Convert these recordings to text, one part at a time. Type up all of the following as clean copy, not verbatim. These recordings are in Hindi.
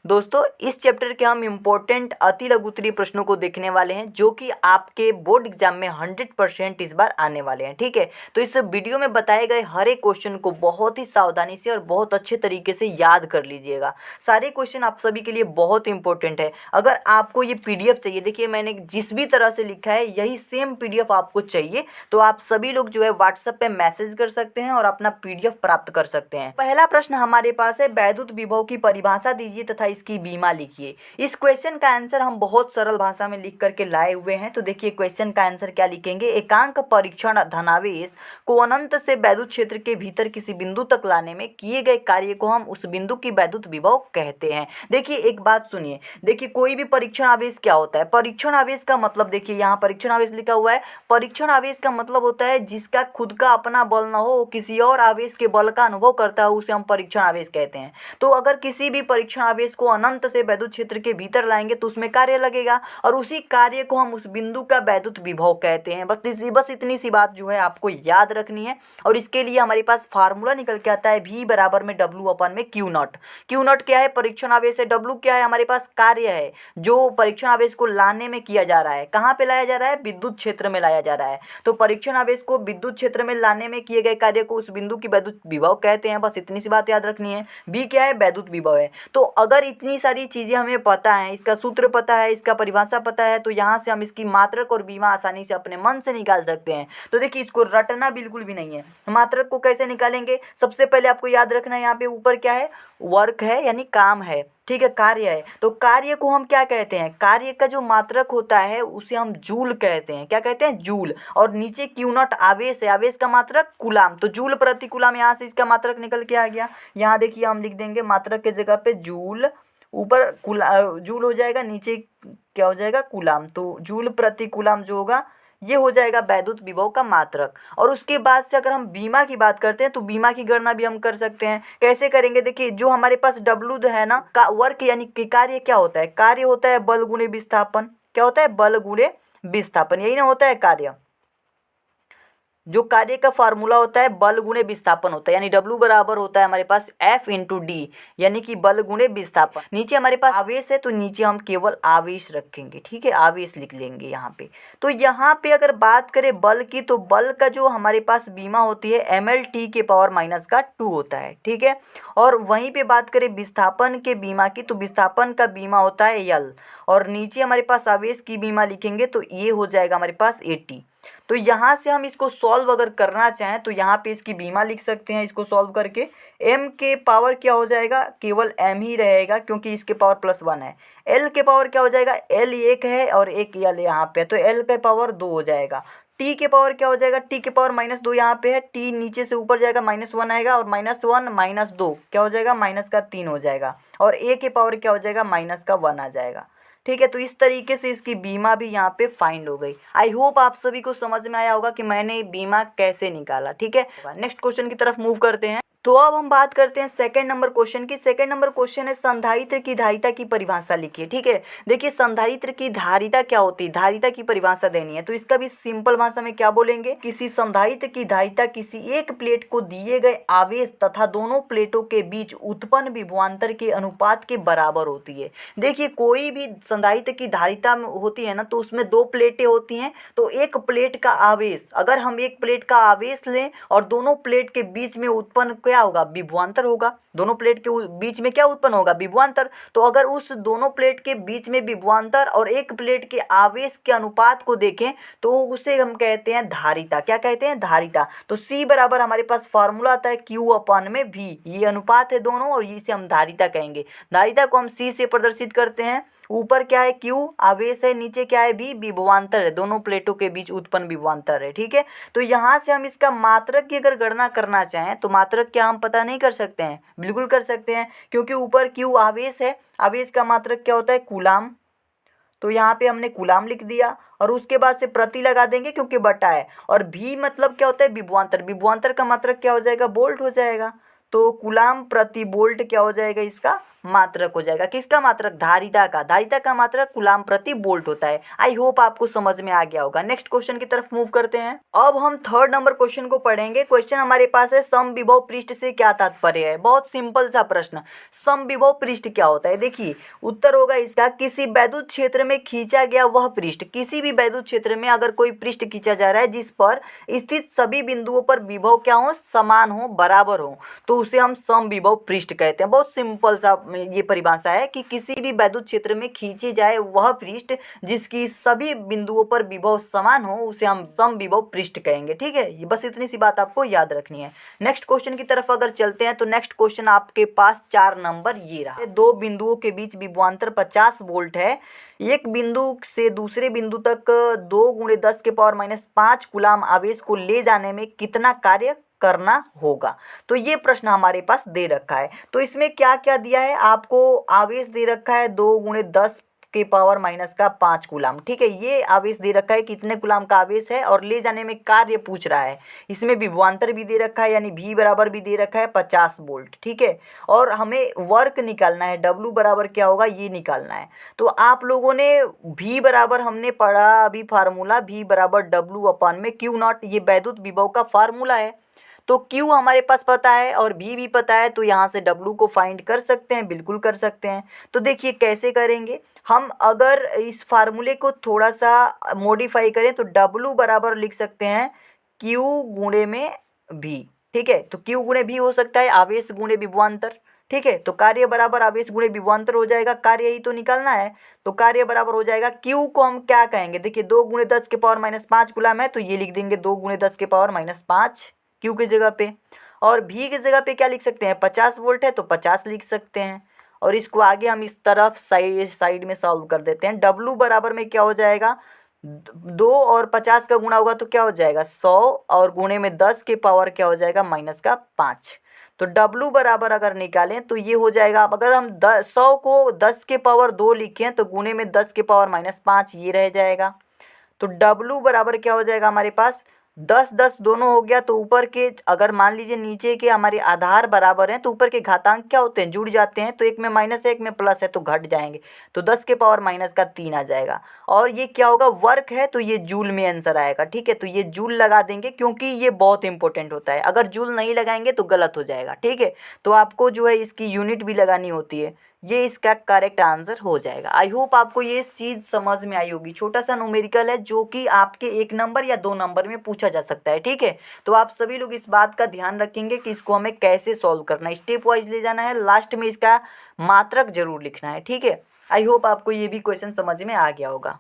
दोस्तों इस चैप्टर के हम इम्पोर्टेंट अति लघु उत्तरीय प्रश्नों को देखने वाले हैं जो कि आपके बोर्ड एग्जाम में 100% इस बार आने वाले हैं। ठीक है, तो इस वीडियो में बताए गए हर एक क्वेश्चन को बहुत ही सावधानी से और बहुत अच्छे तरीके से याद कर लीजिएगा। सारे क्वेश्चन आप सभी के लिए बहुत इंपॉर्टेंट है। अगर आपको ये पीडीएफ चाहिए, देखिए मैंने जिस भी तरह से लिखा है यही सेम पीडीएफ आपको चाहिए, तो आप सभी लोग जो है व्हाट्सएप पे मैसेज कर सकते हैं और अपना पीडीएफ प्राप्त कर सकते हैं। पहला प्रश्न हमारे पास है, वैद्युत विभव की परिभाषा दीजिए तथा इसकी बीमा लिखिए। इस क्वेश्चन का आंसर हम बहुत सरल भाषा में लिख करके लाए हुए हैं। तो देखिए क्वेश्चन का आंसर क्या लिखेंगे, एकांक परीक्षण धनावेश को अनंत से वैद्युत क्षेत्र के भीतर किसी बिंदु तक लाने में किए गए कार्य को हम उस बिंदु की वैद्युत विभव कहते हैं। देखिए एक बात सुनिए, देखिए कोई भी परीक्षण आवेश क्या होता है, परीक्षण आवेश का मतलब देखिए यहाँ परीक्षण आवेश लिखा हुआ है। परीक्षण आवेश का मतलब होता है जिसका खुद का अपना बल न हो, किसी और आवेश के बल का अनुभव करता है, उसे हम परीक्षण आवेश कहते हैं। तो अगर किसी भी परीक्षण आवेश को अनंत से वैद्युत क्षेत्र के भीतर लाएंगे तो उसमें कार्य लगेगा और उसी कार्य को हम उस बिंदु का वैद्युत विभव कहते हैं। बस इतनी सी बात जो है आपको याद रखनी है। और इसके लिए हमारे पास फार्मूला निकल के आता है V बराबर में W अपन में Q नॉट। Q नॉट क्या है, परीक्षण आवेश है। W क्या है, हमारे पास कार्य है जो परीक्षण आवेश को लाने में किया जा रहा है। कहाँ पे लाया जा रहा है, विद्युत क्षेत्र में लाया जा रहा है। तो परीक्षण आवेश को विद्युत क्षेत्र में लाने में किए गए कार्य को उस बिंदु की वैद्युत विभव कहते हैं। बस इतनी सी बात याद रखनी है। V क्या है, वैद्युत विभव है। तो अगर इतनी सारी चीजें हमें पता है, इसका सूत्र पता है, इसका परिभाषा पता है, तो यहाँ से हम इसकी मात्रक और बीमा आसानी से अपने मन से निकाल सकते हैं। तो देखिए इसको रटना बिल्कुल भी नहीं है। मात्रक को कैसे निकालेंगे, सबसे पहले आपको याद रखना है यहाँ पे ऊपर क्या है, वर्क है यानी काम है। ठीक है, कार्य है। तो कार्य को हम क्या कहते हैं, कार्य का जो मात्रक होता है उसे हम जूल कहते हैं। क्या कहते हैं, जूल। और नीचे क्यू नॉट आवेश है, आवेश का मात्रक कूलाम, तो जूल प्रति कूलाम, यहाँ से इसका मात्रक निकल के आ गया। यहाँ देखिए हम लिख देंगे मात्रक के जगह पे जूल, ऊपर जूल हो जाएगा, नीचे क्या हो जाएगा, कूलाम। तो जूल प्रति कूलाम जो होगा ये हो जाएगा वैद्युत विभव का मात्रक। और उसके बाद से अगर हम बीमा की बात करते हैं तो बीमा की गणना भी हम कर सकते हैं। कैसे करेंगे, देखिए जो हमारे पास W है ना, का वर्क यानी कि कार्य क्या होता है, कार्य होता है बल गुणे विस्थापन। क्या होता है, बल गुणे विस्थापन, यही ना होता है कार्य। जो कार्य का फार्मूला होता है बल गुणे विस्थापन होता है, यानी W बराबर होता है हमारे पास F इंटू डी, यानी कि बल गुणे विस्थापन। नीचे हमारे पास आवेश है तो नीचे हम केवल आवेश रखेंगे। ठीक है, आवेश लिख लेंगे यहाँ पे। तो यहाँ पे अगर बात करें बल की, तो बल का जो हमारे पास बीमा होती है MLT के पावर माइनस का 2 होता है। ठीक है, और वहीं पे बात करें विस्थापन के बीमा की, तो विस्थापन का बीमा होता है L, और नीचे हमारे पास आवेश की बीमा लिखेंगे तो ये हो जाएगा हमारे पास 80। तो यहाँ से हम इसको सॉल्व अगर करना चाहें तो यहाँ पे इसकी बीमा लिख सकते हैं। इसको सॉल्व करके m के पावर क्या हो जाएगा, केवल m ही रहेगा क्योंकि इसके पावर +1 है। l के पावर क्या हो जाएगा, l 1 है और एक l यहाँ पे, तो l के पावर 2 हो जाएगा। t के पावर क्या हो जाएगा, t के पावर -2 यहाँ पे है, t नीचे से ऊपर जाएगा, -1 आएगा, और -1 -2 क्या हो जाएगा, -3 हो जाएगा, और a के पावर क्या हो जाएगा, -1 आ जाएगा। ठीक है, तो इस तरीके से इसकी बीमा भी यहाँ पे फाइंड हो गई। आई होप आप सभी को समझ में आया होगा कि मैंने बीमा कैसे निकाला। ठीक है, नेक्स्ट क्वेश्चन की तरफ मूव करते हैं। तो अब हम बात करते हैं सेकंड नंबर क्वेश्चन की। सेकंड नंबर क्वेश्चन है, संधारित्र की धारिता की परिभाषा लिखिए। ठीक है, देखिए संधारित्र की धारिता क्या होती है, धारिता की परिभाषा देनी है। तो इसका भी सिंपल भाषा में क्या बोलेंगे, किसी संधारित्र की धारिता किसी एक प्लेट को दिए गए आवेश तथा दोनों प्लेटों के बीच उत्पन्न विभवांतर के अनुपात के बराबर होती है। देखिए कोई भी संधारित्र की धारिता होती है ना, तो उसमें 2 प्लेटें होती हैं। तो एक प्लेट का आवेश, अगर हम एक प्लेट का आवेश लें और दोनों प्लेट के बीच में उत्पन्न क्या होगा, विभवांतर होगा। दोनों प्लेट के बीच में क्या उत्पन्न होगा, विभवांतर। तो अगर उस दोनों प्लेट के बीच में विभवांतर और एक प्लेट के आवेश के अनुपात को देखें तो उसे हम कहते हैं धारिता। क्या कहते हैं, धारिता। तो C बराबर हमारे पास फॉर्मूला आता है Q/V, ये अनुपात है दोनों और इसे हम धारिता कहेंगे। धारिता को हम C से प्रदर्शित करते हैं। ऊपर क्या है, Q आवेश है, नीचे क्या है, V विभवांतर है, दोनों प्लेटों के बीच उत्पन्न विभवांतर है। ठीक है, तो यहाँ से हम इसका मात्रक की अगर गणना करना चाहें तो मात्रक क्या हम पता नहीं कर सकते हैं, बिल्कुल कर सकते हैं, क्योंकि ऊपर Q आवेश है, आवेश का मात्रक क्या होता है, कूलाम। तो यहाँ पे हमने कूलाम लिख दिया और उसके बाद से प्रति लगा देंगे क्योंकि बटा है। और V मतलब क्या होता है, विभवांतर। विभवांतर का मात्रक क्या हो जाएगा, वोल्ट हो जाएगा। तो कूलाम प्रति वोल्ट क्या हो जाएगा, इसका मात्रक हो जाएगा। किसका मात्रक, धारिता का। धारिता का मात्रक कूलाम प्रति वोल्ट होता है। आई होप आपको समझ में आ गया होगा। नेक्स्ट क्वेश्चन की तरफ मूव करते हैं। अब हम थर्ड नंबर क्वेश्चन को पढ़ेंगे। क्वेश्चन हमारे पास है समविभव पृष्ठ से क्या तात्पर्य है। बहुत सिंपल सा प्रश्न, समविभव पृष्ठ क्या होता है। देखिए उत्तर होगा इसका, किसी वैद्युत क्षेत्र में खींचा गया वह पृष्ठ। किसी भी वैद्युत क्षेत्र में अगर कोई पृष्ठ खींचा जा रहा है जिस पर स्थित सभी बिंदुओं पर विभव क्या हो, समान हो, बराबर हो, तो उसे हम समविभव पृष्ठ कहते हैं। बहुत सिंपल सा ये परिभाषा है कि किसी भी वैद्युत क्षेत्र में खींची जाए वह पृष्ठ जिसकी सभी बिंदुओं पर विभव समान हो, उसे हम समविभव पृष्ठ कहेंगे। ठीक है, ये बस इतनी सी बात आपको याद रखनी है। नेक्स्ट क्वेश्चन की तरफ अगर चलते हैं तो नेक्स्ट क्वेश्चन आपके पास 4 नंबर ये रहा। दो बिंदुओं के बीच विभवांतर 50 वोल्ट है। एक बिंदु से दूसरे बिंदु तक 2 × 10⁻⁵ कूलाम आवेश को ले जाने में कितना कार्य करना होगा। तो ये प्रश्न हमारे पास दे रखा है। तो इसमें क्या क्या दिया है आपको, आवेश दे रखा है 2 × 10⁻⁵ कूलाम। ठीक है, ये आवेश दे रखा है कितने कूलाम का आवेश है, और ले जाने में कार्य पूछ रहा है। इसमें विभवांतर भी दे रखा है, यानी V बराबर भी दे रखा है 50 वोल्ट। ठीक है, और हमें वर्क निकालना है, W बराबर क्या होगा ये निकालना है। तो आप लोगों ने V बराबर हमने पढ़ा अभी फार्मूला, V बराबर W/Q0, ये वैद्युत विभव का फार्मूला है। तो Q हमारे पास पता है और V भी पता है, तो यहाँ से W को फाइंड कर सकते हैं, बिल्कुल कर सकते हैं। तो देखिए कैसे करेंगे हम, अगर इस फार्मूले को थोड़ा सा मॉडिफाई करें तो W बराबर लिख सकते हैं Q × V। ठीक है, तो Q × V हो सकता है आवेश गुणे विभवांतर। ठीक है, तो कार्य बराबर आवेश गुणे विभवांतर हो जाएगा, कार्य ही तो निकालना है। तो कार्य बराबर हो जाएगा, Q को हम क्या कहेंगे, देखिए 2 × 10⁻⁵ कूलाम है, तो ये लिख देंगे 2 × 10⁻⁵ Q की जगह पे। और V की जगह पे क्या लिख सकते हैं, 50 वोल्ट है तो 50 लिख सकते हैं। और इसको आगे हम इस तरफ साइड में सॉल्व कर देते हैं। W बराबर में क्या हो जाएगा, 2 और 50 का गुणा होगा तो क्या हो जाएगा 100, और गुणे में 10 के पावर क्या हो जाएगा -5। तो W बराबर अगर निकालें तो ये हो जाएगा, अगर हम 100 को 10 के पावर 2 लिखें तो गुणे में 10 के पावर -5 ये रह जाएगा। तो W बराबर क्या हो जाएगा हमारे पास 10 10 दोनों हो गया। तो ऊपर के अगर मान लीजिए नीचे के हमारे आधार बराबर हैं तो ऊपर के घातांक क्या होते हैं, जुड़ जाते हैं। तो एक में माइनस है एक में प्लस है तो घट जाएंगे, तो 10 के पावर -3 आ जाएगा। और ये क्या होगा, वर्क है तो ये जूल में आंसर आएगा। ठीक है, तो ये जूल लगा देंगे क्योंकि ये बहुत इंपॉर्टेंट होता है। अगर जूल नहीं लगाएंगे तो गलत हो जाएगा। ठीक है, तो आपको जो है इसकी यूनिट भी लगानी होती है। ये इसका करेक्ट आंसर हो जाएगा। आई होप आपको ये चीज़ समझ में आई होगी। छोटा सा न्यूमेरिकल है जो कि आपके 1 नंबर या 2 नंबर में पूछा जा सकता है। ठीक है, तो आप सभी लोग इस बात का ध्यान रखेंगे कि इसको हमें कैसे सॉल्व करना है, स्टेप वाइज ले जाना है, लास्ट में इसका मात्रक जरूर लिखना है। ठीक है, आई होप आपको ये भी क्वेश्चन समझ में आ गया होगा।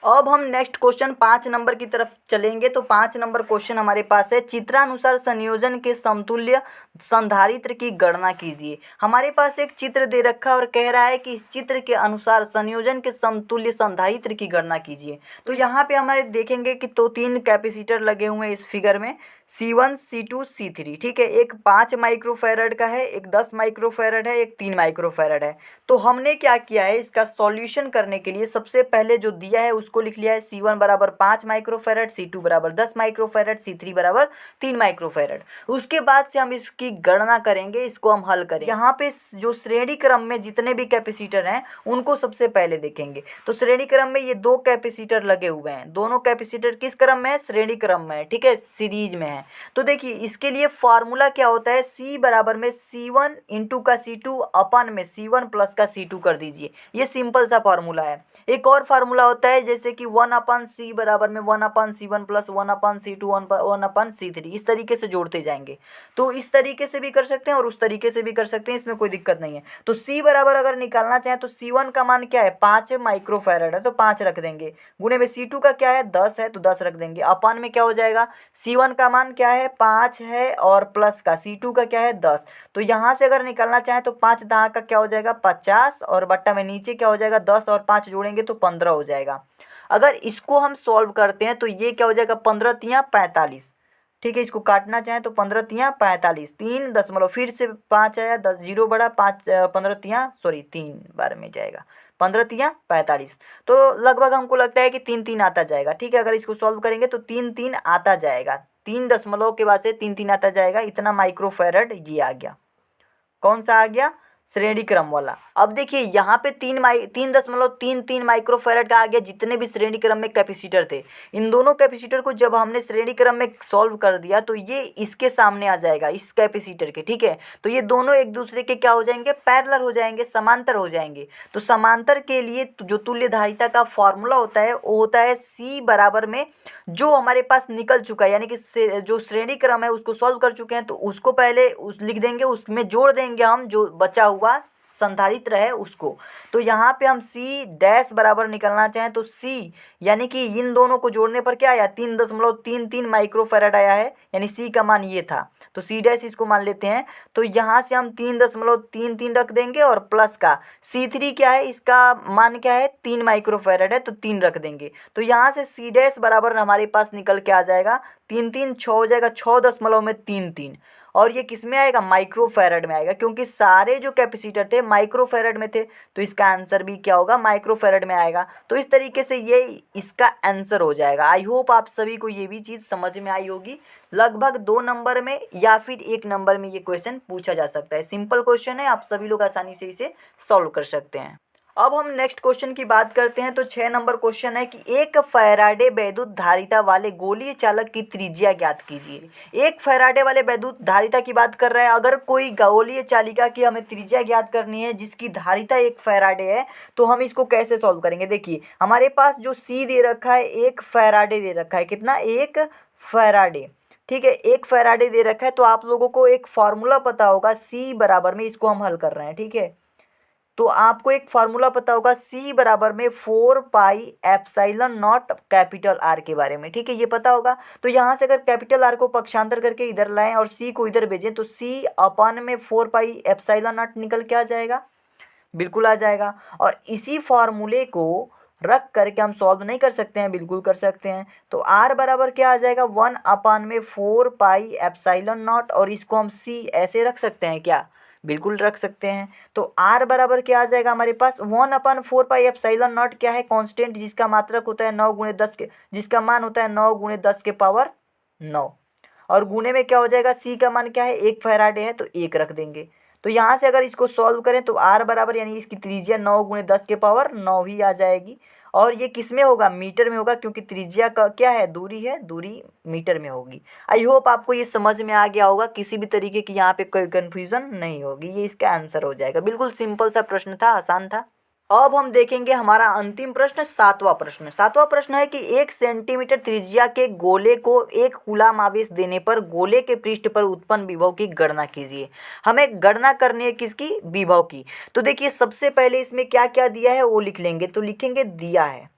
अब हम नेक्स्ट क्वेश्चन 5 नंबर की तरफ चलेंगे। तो 5 नंबर क्वेश्चन हमारे पास है, चित्रानुसार संयोजन के समतुल्य संधारित्र की गणना कीजिए। हमारे पास एक चित्र दे रखा है और कह रहा है कि इस चित्र के अनुसार संयोजन के समतुल्य संधारित्र की गणना कीजिए। तो यहाँ पे हमारे देखेंगे कि तो 3 कैपेसिटर लगे हुए हैं इस फिगर में, C1 C2 C3। ठीक है, एक 5 माइक्रोफैरड का है, एक 10 माइक्रोफैरड है, एक 3 माइक्रोफैरड है। तो हमने क्या किया है, इसका सॉल्यूशन करने के लिए सबसे पहले जो दिया है उसको लिख लिया है, C1 बराबर 5 माइक्रोफैरड, C2 बराबर 10 माइक्रोफैरड, C3 बराबर 3 माइक्रोफैरड। उसके बाद से हम इसकी गणना करेंगे, इसको हम हल करेंगे। यहाँ पे जो श्रेणी क्रम में जितने भी कैपेसिटर हैं उनको सबसे पहले देखेंगे। तो श्रेणी क्रम में ये 2 कैपेसिटर लगे हुए हैं, दोनों कैपेसिटर किस क्रम में है, श्रेणी क्रम में है। ठीक है, सीरीज में है। तो देखिए इसके लिए फार्मूला क्या होता है, C बराबर में C1 इंटू का C2 अपन में C1 प्लस का C2 कर दीजिए। ये सिंपल सा फार्मूला है। एक और फार्मूला होता है जैसे कि 1/C बराबर में 1/C1 प्लस 1/C2 1/C3, इस तरीके से जोड़ते जाएंगे। तो इस तरीके से भी कर सकते हैं और उस तरीके से भी कर सकते हैं, इसमें कोई दिक्कत नहीं है। तो C बराबर अगर निकालना चाहें तो C1 का मान क्या है, 5 माइक्रोफैरड है तो 5 रख देंगे, गुणे में C2 का क्या है 10 है तो 10 रख देंगे, अपन में क्या हो जाएगा, C1 का मान क्या है 5 है और प्लस का C2 का क्या है 10। तो यहाँ से अगर निकालना चाहें तो 5 10 का क्या हो जाएगा 50, और बट्टा में नीचे क्या हो जाएगा 10 और 5 जोड़ेंगे तो 15 हो जाएगा। अगर इसको हम सॉल्व करते हैं तो ये क्या हो जाएगा 15 तियाँ 45। ठीक है, इसको काटना चाहें तो 15 तियाँ 45, 3 दशमलव फिर से 5 आया, 10 जीरो बढ़ा 5 15 तियाँ 3 बार में जाएगा 15 तियाँ 45। तो लगभग हमको लगता है कि 3 3 आता जाएगा। ठीक है, अगर इसको सॉल्व करेंगे तो 3 3 आता जाएगा, 3 दशमलव के बाद से 3 3 आता जाएगा, इतना माइक्रोफैरड ये आ गया। कौन सा आ गया, श्रेणी क्रम वाला। अब देखिए यहाँ पे 3.33 माइक्रोफैरड का आ गया जितने भी श्रेणी क्रम में कैपेसिटर थे। इन दोनों कैपेसिटर को जब हमने श्रेणी क्रम में सॉल्व कर दिया तो ये इसके सामने आ जाएगा, इस कैपेसिटर के, ठीक है। तो ये दोनों एक दूसरे के क्या हो जाएंगे, पैरेलल हो जाएंगे, समांतर हो जाएंगे। तो समांतर के लिए जो तुल्य धारिता का फॉर्मूला होता है वो होता है C बराबर में जो हमारे पास निकल चुका है, यानी कि जो श्रेणी क्रम है उसको सॉल्व कर चुके हैं तो उसको पहले लिख देंगे, उसमें जोड़ देंगे हम जो बचा हुआ संधारित्र है उसको। तो यहाँ पे हम C डैश बराबर निकलना चाहें तो C यानी कि इन दोनों को जोड़ने पर क्या आया, 3.33 माइक्रोफैरड आया है, यानी C का मान ये था। तो C डैश इसको मान लेते हैं। तो यहाँ से हम 3.33 रख देंगे और प्लस का C3 क्या है, इसका मान क्या है, 3 माइक्रोफैरड है तो 3 रख देंगे। तो यहाँ से C डैश बराबर हमारे पास निकल के आ जाएगा 3 6 हो जाएगा, 6.33 और ये किस में आएगा, माइक्रोफैरड में आएगा, क्योंकि सारे जो कैपेसिटर थे माइक्रोफैरड में थे। तो इसका आंसर भी क्या होगा, माइक्रोफैरड में आएगा। तो इस तरीके से ये इसका आंसर हो जाएगा। आई होप आप सभी को ये भी चीज़ समझ में आई होगी। लगभग 2 नंबर में या फिर 1 नंबर में ये क्वेश्चन पूछा जा सकता है। सिंपल क्वेश्चन है, आप सभी लोग आसानी से इसे सॉल्व कर सकते हैं। अब हम नेक्स्ट क्वेश्चन की बात करते हैं। तो 6 नंबर क्वेश्चन है कि एक फैराडे वैद्युत धारिता वाले गोलीय चालक की त्रिज्या ज्ञात कीजिए। एक फैराडे वाले वैद्युत धारिता की बात कर रहा है। अगर कोई गोलीय चालिका की हमें त्रिज्या ज्ञात करनी है जिसकी धारिता 1 फैराडे है तो हम इसको कैसे सॉल्व करेंगे। देखिए हमारे पास जो C दे रखा है 1 फैराडे दे रखा है, कितना, 1 फैराडे, ठीक है, 1 फैराडे दे रखा है। तो आप लोगों को एक फार्मूला पता होगा, C बराबर में, इसको हम हल कर रहे हैं, ठीक है। तो आपको एक फार्मूला पता होगा C बराबर में 4 pi epsilon not capital R के बारे में, ठीक है, ये पता होगा। तो यहाँ से अगर कैपिटल R को पक्षांतर करके इधर लाएं और C को इधर भेजें तो C अपन में 4 पाई एप्सिलॉन नॉट निकल के आ जाएगा, बिल्कुल आ जाएगा। और इसी फार्मूले को रख करके हम सॉल्व नहीं कर सकते हैं, बिल्कुल कर सकते हैं। तो R बराबर क्या आ जाएगा, 1/4 पाई एप्सिलॉन नॉट, और इसको हम C ऐसे रख सकते हैं क्या, बिल्कुल रख सकते हैं। तो R बराबर क्या आ जाएगा हमारे पास, 1/4 पाई एप्सिलॉन नॉट क्या है, कांस्टेंट जिसका मात्रक होता है 9 × 10 के, जिसका मान होता है 9 × 10 के पावर 9, और गुणे में क्या हो जाएगा, C का मान क्या है, 1 फैराडे है तो 1 रख देंगे। तो यहाँ से अगर इसको सॉल्व करें तो R बराबर यानी इसकी त्रिज्या 9 × 10 के पावर 9 ही आ जाएगी। और ये किस में होगा, मीटर में होगा, क्योंकि त्रिज्या का क्या है, दूरी है, दूरी मीटर में होगी। आई होप आपको ये समझ में आ गया होगा, किसी भी तरीके की यहाँ पे कोई कन्फ्यूज़न नहीं होगी, ये इसका आंसर हो जाएगा। बिल्कुल सिंपल सा प्रश्न था, आसान था। अब हम देखेंगे हमारा अंतिम प्रश्न, 7वां प्रश्न। 7वां प्रश्न है कि 1 सेंटीमीटर त्रिज्या के गोले को 1 कूलाम आवेश देने पर गोले के पृष्ठ पर उत्पन्न विभव की गणना कीजिए। हमें गणना करनी है किसकी, विभव की। तो देखिए सबसे पहले इसमें क्या क्या दिया है वो लिख लेंगे। तो लिखेंगे दिया है,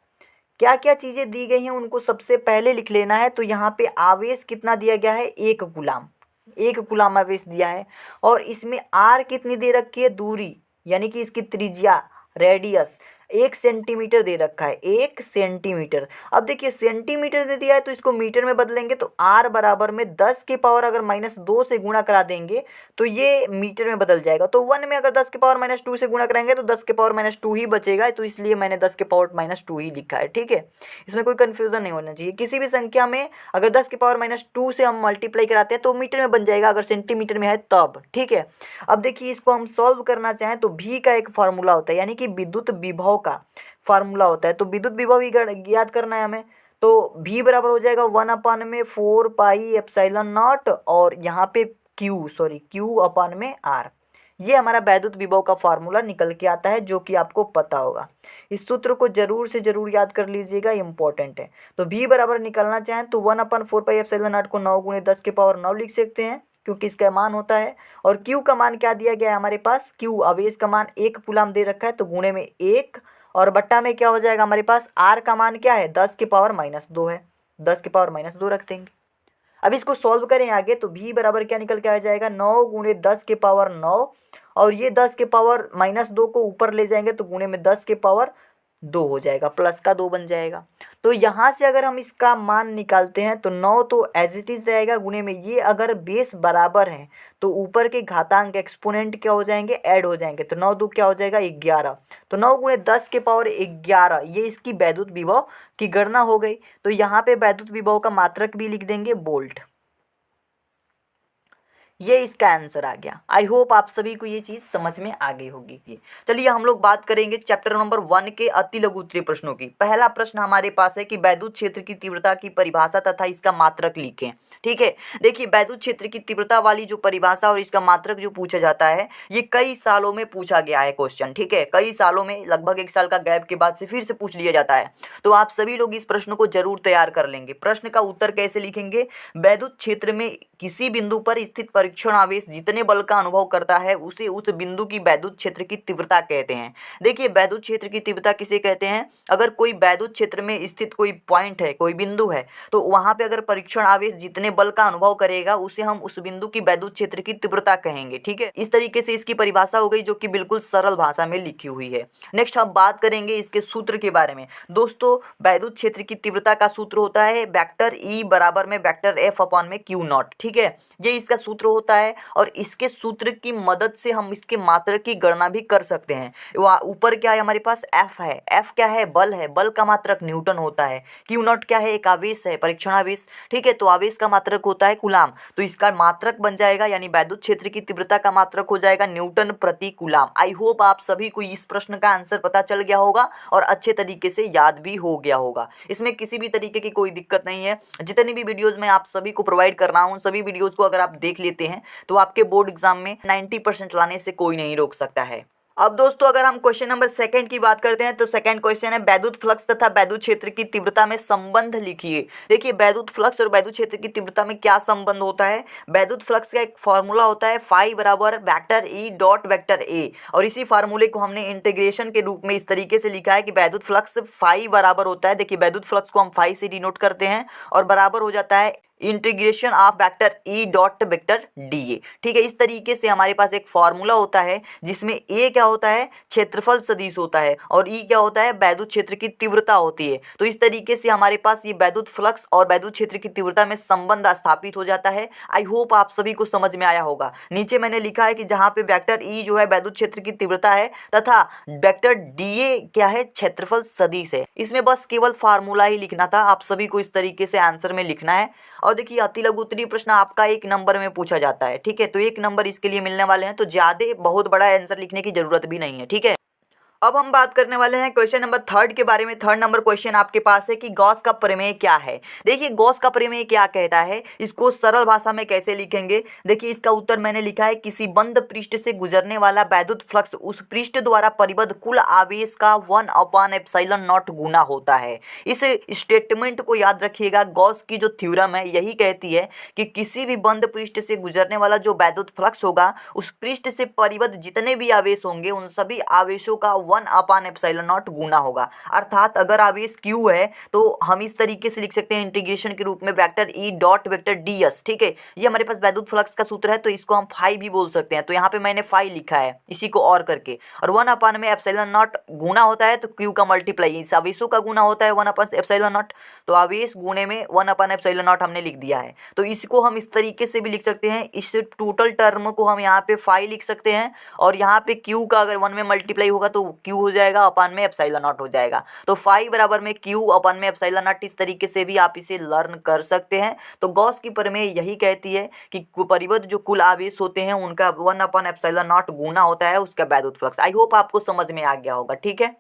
क्या क्या चीज़ें दी गई हैं उनको सबसे पहले लिख लेना है। तो यहाँ पे आवेश कितना दिया गया है, 1 कूलाम, 1 कूलाम आवेश दिया है। और इसमें R कितनी दे रखी है, दूरी, यानी कि इसकी त्रिज्या, रेडियस 1 सेंटीमीटर दे रखा है, 1 सेंटीमीटर। अब देखिए सेंटीमीटर दे दिया है तो इसको मीटर में बदलेंगे तो R बराबर में 10 के पावर अगर -2 से गुणा करा देंगे तो ये मीटर में बदल जाएगा। तो 1 में अगर 10 के पावर -2 से गुणा कराएंगे तो 10 के पावर -2 ही बचेगा, तो इसलिए मैंने 10 के पावर -2 ही लिखा है, ठीक है। इसमें कोई कन्फ्यूज़न नहीं होना चाहिए। किसी भी संख्या में अगर 10 के पावर -2 से हम मल्टीप्लाई कराते हैं तो मीटर में बन जाएगा, अगर सेंटीमीटर में है तब, ठीक है। अब देखिए इसको हम सॉल्व करना चाहें तो V का एक फार्मूला होता है, यानी कि विद्युत विभव का फार्मूला होता है। तो विद्युत विभव ही याद करना है हमें। तो V बराबर हो जाएगा 1/4 पाई एप्सिलॉन नॉट, और यहाँ पे Q/R। ये हमारा वैद्युत विभव का फार्मूला निकल के आता है, जो कि आपको पता होगा। इस सूत्र को जरूर से जरूर याद कर लीजिएगा, इंपॉर्टेंट है। तो V बराबर निकलना चाहें तो 1/4 पाई एप्सिलॉन नॉट को 9 × 10 के पावर 9 लिख सकते हैं, क्योंकि इसका मान होता है। और Q का मान क्या दिया गया है हमारे पास, Q आवेश का मान 1 कूलाम दे रखा है, तो गुणे में 1 और बट्टा में क्या हो जाएगा हमारे पास, R का मान क्या है, 10 के पावर -2 है, 10 के पावर -2 रख देंगे। अब इसको सॉल्व करें आगे तो V बराबर क्या निकल के आ जाएगा, 9 × 10 के पावर 9, और ये 10 के पावर -2 को ऊपर ले जाएंगे तो गुणे में 10 के पावर 2 हो जाएगा, प्लस का 2 बन जाएगा। तो यहाँ से अगर हम इसका मान निकालते हैं तो 9 तो एज इट इज़ रहेगा, गुणे में ये अगर बेस बराबर है तो ऊपर के घातांक एक्सपोनेंट क्या हो जाएंगे, ऐड हो जाएंगे। तो 9 2 क्या हो जाएगा, 11। तो 9 × 10 के पावर 11, ये इसकी वैद्युत विभव की गणना हो गई। तो यहाँ पे वैद्युत विभव का मात्रक भी लिख देंगे, वोल्ट। ये इसका आंसर आ गया। आई होप आप सभी को ये चीज़ समझ में आ गई होगी। चलिए हम लोग बात करेंगे चैप्टर नंबर 1 के अति लघु उत्तरीय प्रश्नों की। पहला प्रश्न हमारे पास है कि वैद्युत क्षेत्र की तीव्रता की परिभाषा तथा इसका मात्रक लिखें। ठीक है, देखिए वैद्युत क्षेत्र की तीव्रता वाली जो परिभाषा और इसका मात्रक जो पूछा जाता है, ये कई सालों में पूछा गया है क्वेश्चन। ठीक है, कई सालों में, लगभग 1 साल का गैप के बाद से फिर से पूछ लिया जाता है। तो आप सभी लोग इस प्रश्न को जरूर तैयार कर लेंगे। प्रश्न का उत्तर कैसे लिखेंगे? वैद्युत क्षेत्र में किसी बिंदु पर स्थित परीक्षण आवेश जितने बल का अनुभव करता है उसे उस बिंदु की वैद्युत क्षेत्र की तीव्रता कहते हैं। देखिए वैद्युत क्षेत्र की तीव्रता किसे कहते हैं? अगर कोई वैद्युत क्षेत्र में स्थित कोई पॉइंट है, कोई बिंदु है, तो वहां पे अगर परीक्षण आवेश जितने बल का अनुभव करेगा उसे हम उस बिंदु की वैद्युत क्षेत्र की तीव्रता कहेंगे। ठीक है, इस तरीके से इसकी परिभाषा हो गई, जो कि बिल्कुल सरल भाषा में लिखी हुई है। नेक्स्ट हम बात करेंगे इसके सूत्र के बारे में। दोस्तों वैद्युत क्षेत्र की तीव्रता का सूत्र होता है वेक्टर ई बराबर में वेक्टर एफ अपॉन में क्यू नॉट। ठीक है, ये इसका सूत्र होता है और इसके सूत्र की मदद से हम इसके मात्रक की गणना भी कर सकते हैं। ऊपर क्या है हमारे पास? एफ है। एफ क्या है? बल है। बल का मात्रक न्यूटन होता है। क्यू नॉट क्या है? एक आवेश है, परीक्षण आवेश। ठीक है, तो आवेश का मात्रक होता है कूलाम। तो इसका मात्रक बन जाएगा, यानी वैद्युत क्षेत्र की तीव्रता का मात्रक हो जाएगा न्यूटन प्रति कूलाम। आई होप आप सभी को इस प्रश्न का आंसर पता चल गया होगा और अच्छे तरीके से याद भी हो गया होगा। इसमें किसी भी तरीके की कोई दिक्कत नहीं है। जितनी भी वीडियोस मैं आप सभी को प्रोवाइड कर रहा हूँ, सभी वीडियोस को अगर आप देख लेते हैं तो आपके बोर्ड एग्जाम में 90% लाने से कोई नहीं रोक सकता है। अब दोस्तों अगर हम क्वेश्चन नंबर 2 की बात करते हैं तो सेकंड क्वेश्चन है वैद्युत फ्लक्स तथा वैद्युत क्षेत्र की तीव्रता में संबंध लिखिए। देखिए वैद्युत फ्लक्स और वैद्युत क्षेत्र की तीव्रता में क्या संबंध होता है? वैद्युत फ्लक्स का एक फॉर्मूला होता है फाई बराबर वेक्टर ई डॉट वेक्टर ए, और इसी फार्मूले को हमने इंटीग्रेशन के रूप में इस तरीके से लिखा है कि वैद्युत फ्लक्स फाई बराबर होता है, देखिए वैद्युत फ्लक्स को हम फाई से डिनोट करते हैं, और बराबर हो जाता है integration of vector e dot vector D A. ठीक है, इस तरीके से हमारे पास एक फॉर्मूला होता है जिसमें ए क्या होता है? क्षेत्रफल सदिश होता है, और ई क्या होता है? वैद्युत क्षेत्र की तीव्रता होती है। तो इस तरीके से हमारे पास ये वैद्युत फ्लक्स और वैद्युत क्षेत्र की तीव्रता में संबंध स्थापित हो जाता है। आई होप आप सभी को समझ में आया होगा। नीचे मैंने लिखा है कि जहाँ पे वेक्टर ई जो है वैद्युत क्षेत्र की तीव्रता है तथा वेक्टर डी ए क्या है? क्षेत्रफल सदिश है। इसमें बस केवल फार्मूला ही लिखना था, आप सभी को इस तरीके से आंसर में लिखना है। और देखिए अति लघु उत्तरीय प्रश्न आपका 1 नंबर में पूछा जाता है। ठीक है, तो 1 नंबर इसके लिए मिलने वाले हैं, तो ज्यादा बहुत बड़ा आंसर लिखने की जरूरत भी नहीं है। ठीक है, अब हम बात करने वाले हैं क्वेश्चन नंबर 3 के बारे में। 3 नंबर क्वेश्चन आपके पास है कि गॉस का प्रमेय क्या है। देखिए गॉस का प्रमेय क्या कहता है, इसको सरल भाषा में कैसे लिखेंगे? देखिए इसका उत्तर मैंने लिखा है किसी बंद पृष्ठ से गुजरने वाला वैद्युत फ्लक्स उस पृष्ठ द्वारा परिबद्ध कुल आवेश का 1/ε0 गुना होता है। इस स्टेटमेंट को याद रखिएगा। गॉस की जो थ्योरम है यही कहती है कि किसी भी बंद पृष्ठ से गुजरने वाला जो वैद्युत फ्लक्स होगा उस पृष्ठ से परिबद्ध जितने भी आवेश होंगे उन सभी आवेशों का 1/ε0 गुना होगा। अर्थात अगर आवेश Q है तो हम इस तरीके से लिख सकते हैं इंटीग्रेशन के रूप में vector E dot vector ds। ठीक है, ये हमारे पास वैद्युत फ्लक्स का सूत्र है, तो इसको हम फाई भी बोल सकते हैं। तो यहाँ पे मैंने फाई लिखा है इसी को और करके, और 1/ε0 गुना होता है तो Q का मल्टीप्लाई, इस आवेशों का गुना होता है 1/ε0, तो आवेश गुणे में 1/ε0 हमने लिख दिया है। तो इसको हम इस तरीके से भी लिख सकते हैं, इस टोटल टर्म को हम यहाँ पे फाई लिख सकते हैं, और यहाँ पे Q का अगर 1 में मल्टीप्लाई होगा तो Q हो जाएगा अपान में ε0 हो जाएगा। तो फाई बराबर में Q अपान में ε0, इस तरीके से भी आप इसे लर्न कर सकते हैं। तो गॉस की प्रमेय यही कहती है कि परिबद्ध जो कुल आवेश होते हैं उनका 1/ε0 गुना होता है उसका वैद्युत फ्लक्स। आई होप आपको समझ में आ गया होगा। ठीक है,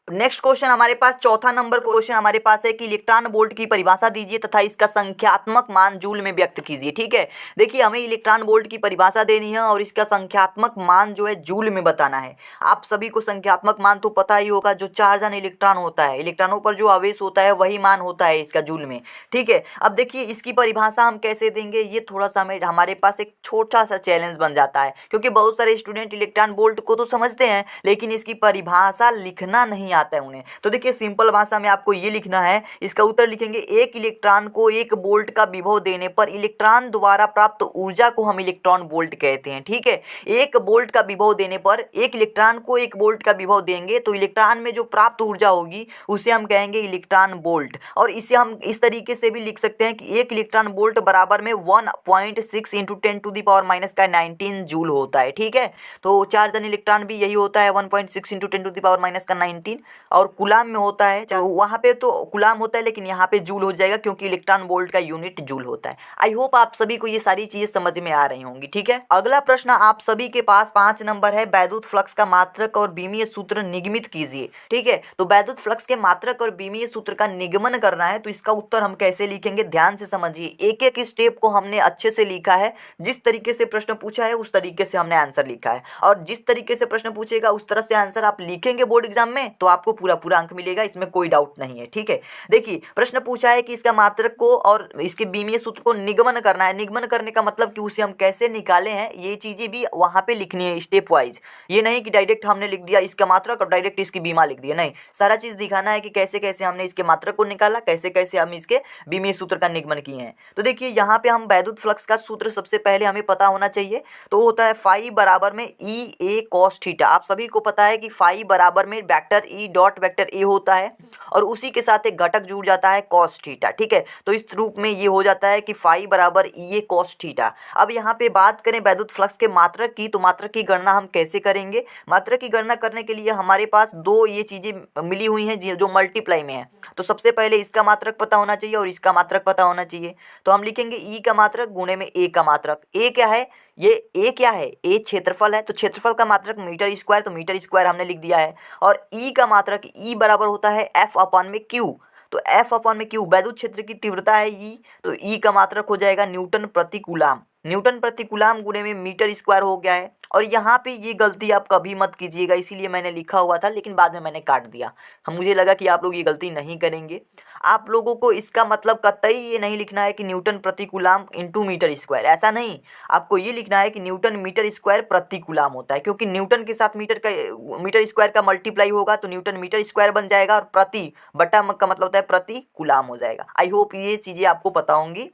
नेक्स्ट क्वेश्चन हमारे पास 4था नंबर क्वेश्चन हमारे पास है कि इलेक्ट्रॉन वोल्ट की परिभाषा दीजिए तथा इसका संख्यात्मक मान जूल में व्यक्त कीजिए। ठीक है, देखिए हमें इलेक्ट्रॉन वोल्ट की परिभाषा देनी है और इसका संख्यात्मक मान जो है जूल में बताना है। आप सभी को संख्यात्मक मान तो पता ही होगा, जो चार्ज ऑन इलेक्ट्रॉन होता है, इलेक्ट्रॉनों पर जो आवेश होता है वही मान होता है इसका जूल में। ठीक है, अब देखिए इसकी परिभाषा हम कैसे देंगे, ये थोड़ा सा हमारे पास एक छोटा सा चैलेंज बन जाता है, क्योंकि बहुत सारे स्टूडेंट इलेक्ट्रॉन वोल्ट को तो समझते हैं लेकिन इसकी परिभाषा लिखना नहीं आता है उन्हें। तो देखिए सिंपल भाषा में आपको ये लिखना है, इसका उत्तर लिखेंगे एक इलेक्ट्रॉन को 1 वोल्ट का विभव देने पर इलेक्ट्रॉन द्वारा प्राप्त ऊर्जा को हम इलेक्ट्रॉन वोल्ट कहते हैं। ठीक है, 1 वोल्ट का विभव देने पर, एक इलेक्ट्रॉन को 1 वोल्ट का विभव देंगे तो इलेक्ट्रॉन में जो प्राप्त ऊर्जा होगी उसे हम कहेंगे इलेक्ट्रॉन वोल्ट। और इसे हम इस तरीके से भी लिख सकते हैं कि 1 इलेक्ट्रॉन वोल्ट बराबर में 1.6 × 10⁻⁻19 जूल होता है। ठीक है, तो चार्ज ऑन इलेक्ट्रॉन भी यही होता है 1.6 × 10⁻⁻19। और कूलाम में होता है, तो वहाँ पे तो कूलाम होता है लेकिन यहाँ पे जूल हो जाएगा क्योंकि इलेक्ट्रॉन वोल्ट का यूनिट जूल होता है। आई होप आप सभी को ये सारी चीजें समझ में आ रही होंगी। ठीक है, अगला प्रश्न आप सभी के पास 5 नंबर है, वैद्युत फ्लक्स का मात्रक और बीमीय सूत्र निगमित कीजिए। ठीक है, तो वैद्युत फ्लक्स के मात्रक और बीमीय सूत्र का निगमन करना है, तो इसका उत्तर हम कैसे लिखेंगे ध्यान से समझिए। एक एक स्टेप को हमने अच्छे से लिखा है, जिस तरीके से प्रश्न पूछा है उस तरीके से हमने आंसर लिखा है, और जिस तरीके से प्रश्न पूछेगा उस तरह से आंसर आप लिखेंगे बोर्ड एग्जाम में तो आपको पूरा पूरा अंक मिलेगा, इसमें कोई डाउट नहीं है। ठीक है, देखिए प्रश्न पूछा है कि इसका मात्रक को और इसके बीमीय सूत्र को निगमन करना है। निगमन करने का मतलब कि उसे हम कैसे निकाले हैं, ये चीजें भी वहां पे लिखनी है स्टेप वाइज। ये नहीं कि डायरेक्ट हमने लिख दिया इसका मात्रक और डायरेक्ट इसकी बीमा लिख दिया, नहीं, सारा चीज दिखाना है कि कैसे कैसे हमने इसके मात्रक को निकाला, कैसे कैसे हम इसके बीमीय सूत्र का निगमन किए हैं। तो देखिए यहाँ पे हम वैद्युत फ्लक्स का सूत्र सबसे पहले हमें पता होना चाहिए, तो होता है फाई बराबर में ई ए कॉस थीटा। आप सभी को पता है कि फाई बराबर में वेक्टर ई डॉट वेक्टर ए होता है और उसी के साथ एक घटक जुड़ जाता है कॉस थीटा। ठीक है, तो इस रूप में ये हो जाता है कि फाई बराबर ई ए कॉस थीटा। अब यहाँ पे बात करें वैद्युत फ्लक्स के मात्रक की, तो मात्रक की गणना हम कैसे करेंगे। मात्रक की गणना करने के लिए हमारे पास दो ये चीजें मिली हुई हैं जो मल्टीप्लाई में है, तो सबसे पहले इसका मात्रक पता होना चाहिए और इसका मात्रक पता होना चाहिए। तो हम लिखेंगे ई का मात्रक गुणे में ए का मात्रक। ए क्या है, ये ए क्या है, ए क्षेत्रफल है, तो क्षेत्रफल का मात्रक मीटर स्क्वायर, तो मीटर स्क्वायर हमने लिख दिया है। और ई का मात्रक, ई बराबर होता है एफ अपॉन में क्यू, तो एफ अपॉन में क्यू वैद्युत क्षेत्र की तीव्रता है ई, तो ई का मात्रक हो जाएगा न्यूटन प्रति कूलाम। न्यूटन प्रति कूलाम गुणे में मीटर स्क्वायर हो गया है। और यहाँ पे ये गलती आप कभी मत कीजिएगा, इसीलिए मैंने लिखा हुआ था लेकिन बाद में मैंने काट दिया। मुझे लगा कि आप लोग ये गलती नहीं करेंगे। आप लोगों को इसका मतलब कतई ये नहीं लिखना है कि न्यूटन प्रति कूलाम इंटू मीटर स्क्वायर, ऐसा नहीं। आपको ये लिखना है कि न्यूटन मीटर स्क्वायर प्रति कूलाम होता है, क्योंकि न्यूटन के साथ मीटर स्क्वायर का मल्टीप्लाई होगा तो न्यूटन मीटर स्क्वायर बन जाएगा और प्रति बटा का मतलब होता है प्रति कूलाम हो जाएगा। आई होप ये चीज़ें आपको पता होंगी।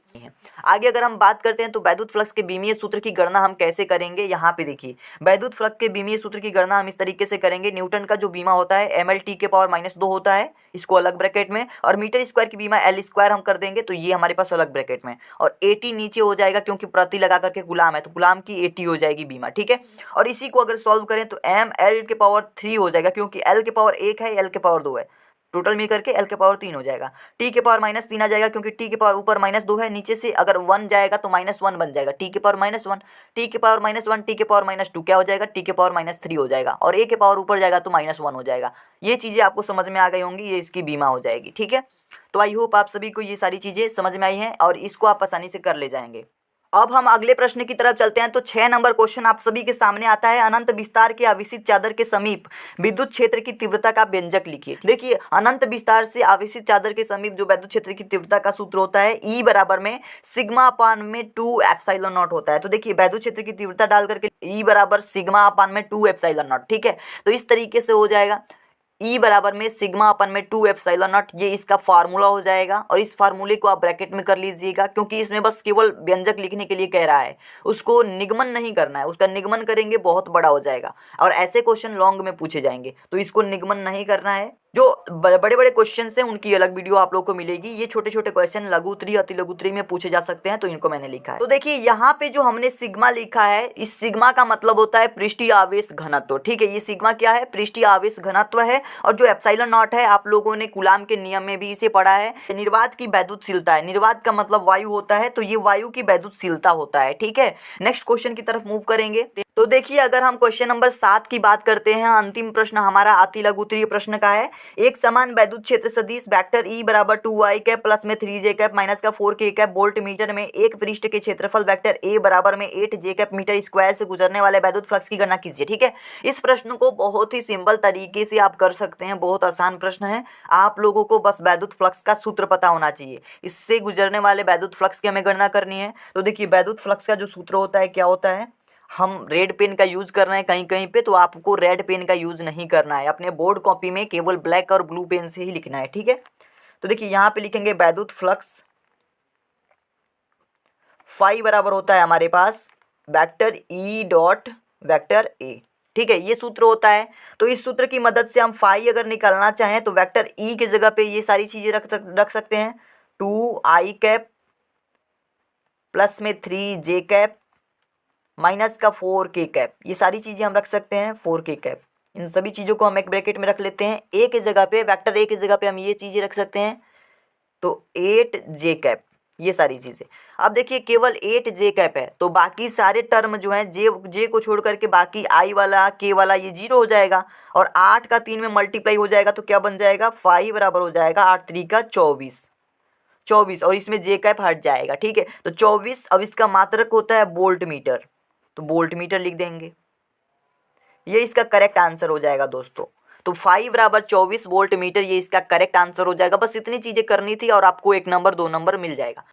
आगे अगर हम बात करते हैं तो वैद्युत फ्लक्स के बीमीय सूत्र की गणना हम कैसे करेंगे। यहाँ पे देखिए वैद्युत फ्लक्स के बीमीय सूत्र की गणना हम इस तरीके से करेंगे। न्यूटन का जो बीमा होता है ml t के पावर -2 होता है, इसको अलग ब्रैकेट में, और मीटर स्क्वायर की बीमा l स्क्वायर हम कर देंगे तो ये हमारे पास अलग ब्रैकेट में, और 80 नीचे हो जाएगा क्योंकि प्रति लगा करके गुलाम है तो गुलाम की 80 हो जाएगी बीमा। ठीक है, और इसी को अगर सॉल्व करें तो ml के पावर 3 हो जाएगा, क्योंकि l के पावर 1 है, l के पावर 2 है, टोटल मिल करके l के पावर 3 हो जाएगा। t के पावर -3 आ जाएगा क्योंकि t के पावर ऊपर -2 है, नीचे से अगर 1 जाएगा तो -1 बन जाएगा, t के पावर -1, t के पावर -1, t के पावर -2 क्या हो जाएगा, t के पावर -3 हो जाएगा, और a के पावर ऊपर जाएगा तो -1 हो जाएगा। ये चीज़ें आपको समझ में आ गई होंगी, ये इसकी बीमा हो जाएगी। ठीक है, तो आई होप आप सभी को ये सारी चीज़ें समझ में आई हैं और इसको आप आसानी से कर ले जाएंगे। अब हम अगले प्रश्न की तरफ चलते हैं। तो 6 नंबर क्वेश्चन आप सभी के सामने आता है। अनंत विस्तार के आवेशित चादर के समीप विद्युत क्षेत्र की तीव्रता का व्यंजक लिखिए। देखिए अनंत विस्तार से आवेशित चादर के समीप जो विद्युत क्षेत्र की तीव्रता का सूत्र होता है ई बराबर में सिग्मा अपान में 2 एप्सिलॉन नॉट होता है। तो देखिए विद्युत क्षेत्र की तीव्रता डाल करके ई बराबर सिग्मा अपान में 2 एप्सिलॉन नॉट। ठीक है, तो इस तरीके से हो जाएगा ई बराबर में सिग्मा अपन में 2 एप्सिलॉन नॉट, ये इसका फार्मूला हो जाएगा। और इस फार्मूले को आप ब्रैकेट में कर लीजिएगा क्योंकि इसमें बस केवल व्यंजक लिखने के लिए कह रहा है, उसको निगमन नहीं करना है। उसका निगमन करेंगे बहुत बड़ा हो जाएगा और ऐसे क्वेश्चन लॉन्ग में पूछे जाएंगे, तो इसको निगमन नहीं करना है। जो बड़े बड़े क्वेश्चन हैं उनकी अलग वीडियो आप लोग को मिलेगी। ये छोटे छोटे क्वेश्चन लघु उत्तरीय अति लघु उत्तरीय में पूछे जा सकते हैं, तो इनको मैंने लिखा है। तो देखिए यहाँ पे जो हमने सिग्मा लिखा है, इस सिग्मा का मतलब होता है पृष्ठीय आवेश घनत्व। ठीक है, ये सिग्मा क्या है, पृष्ठीय आवेश घनत्व है। और जो एप्सिलॉन नॉट है आप लोगों ने कूलाम के नियम में भी इसे पढ़ा है, निर्वात की वैद्युतशीलता है। निर्वात का मतलब वायु होता है, तो ये वायु की वैद्युतशीलता होता है। ठीक है, नेक्स्ट क्वेश्चन की तरफ मूव करेंगे। तो देखिए अगर हम क्वेश्चन नंबर 7 की बात करते हैं, अंतिम प्रश्न हमारा अति लघु उत्तरीय प्रश्न का है। एक समान वैद्युत क्षेत्र सदिश वेक्टर ई बराबर 2i कैप प्लस में 3j कैप माइनस का 4k कैप वोल्ट मीटर में एक पृष्ठ के क्षेत्रफल वेक्टर ए बराबर में 8j कैप मीटर स्क्वायर से गुजरने वाले वैद्युत फ्लक्स की गणना कीजिए। ठीक है, इस प्रश्न को बहुत ही सिंपल तरीके से आप कर सकते हैं, बहुत आसान प्रश्न है। आप लोगों को बस वैद्युत फ्लक्स का सूत्र पता होना चाहिए, इससे गुजरने वाले वैद्युत फ्लक्स की हमें गणना करनी है। तो देखिए वैद्युत फ्लक्स का जो सूत्र होता है क्या होता है, हम रेड पेन का यूज़ कर रहे हैं कहीं कहीं पे, तो आपको रेड पेन का यूज़ नहीं करना है। अपने बोर्ड कॉपी में केवल ब्लैक और ब्लू पेन से ही लिखना है। ठीक है, तो देखिए यहाँ पे लिखेंगे वैद्युत फ्लक्स फाई बराबर होता है हमारे पास vector e dot vector a. ठीक है, ये सूत्र होता है। तो इस सूत्र की मदद से हम फाई अगर निकालना चाहें तो वेक्टर ई की जगह पे ये सारी चीज़ें रख सकते हैं, 2i कैप प्लस में 3j कैप माइनस का 4k कैप, ये सारी चीज़ें हम रख सकते हैं 4k कैप। इन सभी चीज़ों को हम एक ब्रैकेट में रख लेते हैं। ए की जगह पे, वेक्टर ए की जगह पे हम ये चीज़ें रख सकते हैं, तो 8j कैप, ये सारी चीज़ें। अब देखिए केवल 8j कैप है, तो बाकी सारे टर्म जो हैं जे को छोड़ करके बाकी आई वाला के वाला ये 0 हो जाएगा, और 8 का 3 में मल्टीप्लाई हो जाएगा तो क्या बन जाएगा, 5 बराबर हो जाएगा 8 3 का 24, और इसमें जे कैप हट जाएगा। ठीक है, तो 24, अब इसका मात्रक होता है वोल्ट मीटर, तो वोल्ट मीटर लिख देंगे, ये इसका करेक्ट आंसर हो जाएगा दोस्तों। तो 5 बराबर 24 वोल्ट मीटर, ये इसका करेक्ट आंसर हो जाएगा। बस इतनी चीज़ें करनी थी और आपको 1 नंबर 2 नंबर मिल जाएगा।